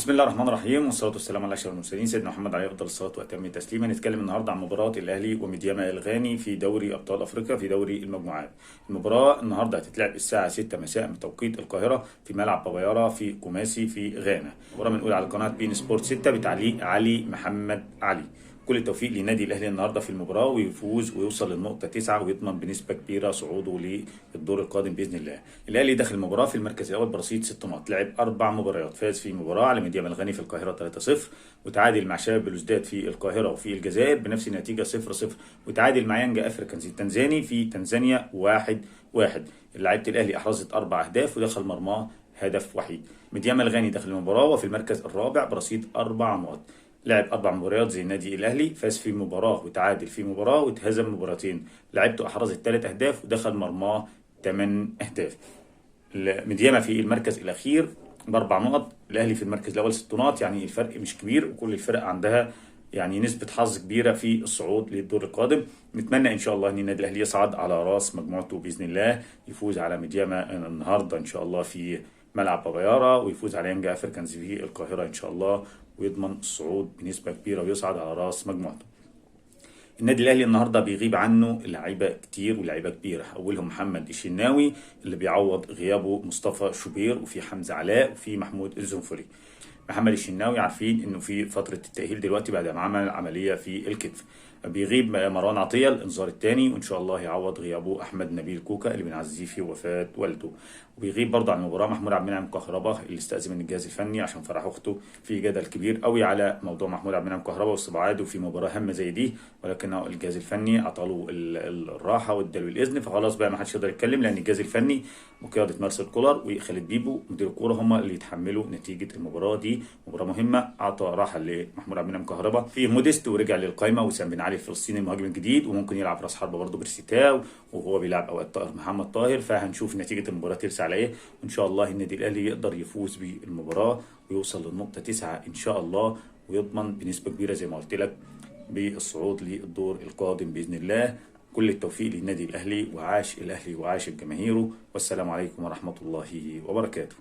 بسم الله الرحمن الرحيم، والصلاة والسلام على أشرف المرسلين سيدنا محمد عليه أفضل الصلاة وأتم التسليم. هنتكلم النهارده عن مباراة الأهلي وميدياما الغاني في دوري أبطال أفريقيا في دوري المجموعات. المباراة النهارده هتتلعب الساعة 6 مساء بتوقيت القاهرة في ملعب بابايارا في كوماسي في غانا. المباراة بنقول على قناة بين سبورت 6 بتعليق علي محمد علي. كل التوفيق لنادي الاهلي النهارده في المباراه، ويفوز ويوصل للنقطه 9 ويضمن بنسبه كبيره صعوده للدور القادم باذن الله. الاهلي داخل المباراه في المركز الاول برصيد 6 نقط، لعب 4 مباريات، فاز في مباراه على ميدياما الغاني في القاهره 3-0، وتعادل مع شباب بلوزداد في القاهره وفي الجزائر بنفس النتيجه 0-0، وتعادل مع يانجا افريكانز التنزاني في تنزانيا 1-1. لعيبه الاهلي احرزت 4 اهداف ودخل مرماه هدف وحيد. ميدياما الغاني داخل المباراه وفي المركز الرابع برصيد 4 نقط، لعب 4 مباريات زي النادي الاهلي، فاز في مباراه وتعادل في مباراه واتهزم مباراتين، لعبته احرزت 3 اهداف ودخل مرماه 8 اهداف. مدياما في المركز الاخير ب4 نقط، الاهلي في المركز الاول 6 نقط، يعني الفرق مش كبير، وكل الفرق عندها يعني نسبة حظ كبيرة في الصعود للدور القادم. نتمنى إن شاء الله أن النادي الأهلي يصعد على رأس مجموعته بإذن الله، يفوز على ميدياما النهاردة إن شاء الله في ملعب بابايارا، ويفوز على يانجا أفريكانز في القاهرة إن شاء الله، ويضمن الصعود بنسبة كبيرة ويصعد على رأس مجموعته. النادي الاهلي النهارده بيغيب عنه لعيبه كتير ولاعيبه كبيره، اولهم محمد الشناوي اللي بيعوض غيابه مصطفى شوبير، وفي حمزه علاء، وفي محمود الزنفري. محمد الشناوي عارفين انه في فتره التاهيل دلوقتي بعد ما عمل عمليه في الكتف. بيغيب مروان عطيه الانذار الثاني، وان شاء الله يعوض غيابه احمد نبيل كوكا اللي بنعزيه في وفاه والده. وبيغيب برضه عن المباراه محمود عبد المنعم كهربا اللي استأذن من الجهاز الفني عشان فرح اخته. في جدل كبير قوي على موضوع محمود عبد المنعم كهربا واستبعاده في مباراه هامه زي دي، ولكن الجهاز الفني عطاله الراحه واداله الاذن، فخلاص بقى ما حدش يقدر يتكلم، لان الجهاز الفني بقياده مارسيل كولر وخالد بيبو مدير الكوره هم اللي يتحملوا نتيجه المباراه دي. مباراه مهمه، اعطى راحه لمحمود عبد المنعم كهربا في موديست ورجع للقائمه، وسام بن علي الفلسطيني المهاجم الجديد، وممكن يلعب راس حربه برضه برسيتاو، وهو بيلعب اوقات طاهر محمد طاهر. فهنشوف نتيجه المباراه ترسى على ايه، وان شاء الله النادي الاهلي يقدر يفوز بالمباراه ويوصل للنقطه 9 ان شاء الله، ويضمن بنسبه كبيره زي ما قلت لك بالصعود للدور القادم باذن الله. كل التوفيق للنادي الاهلي، وعاش الاهلي وعاش جماهيره، والسلام عليكم ورحمه الله وبركاته.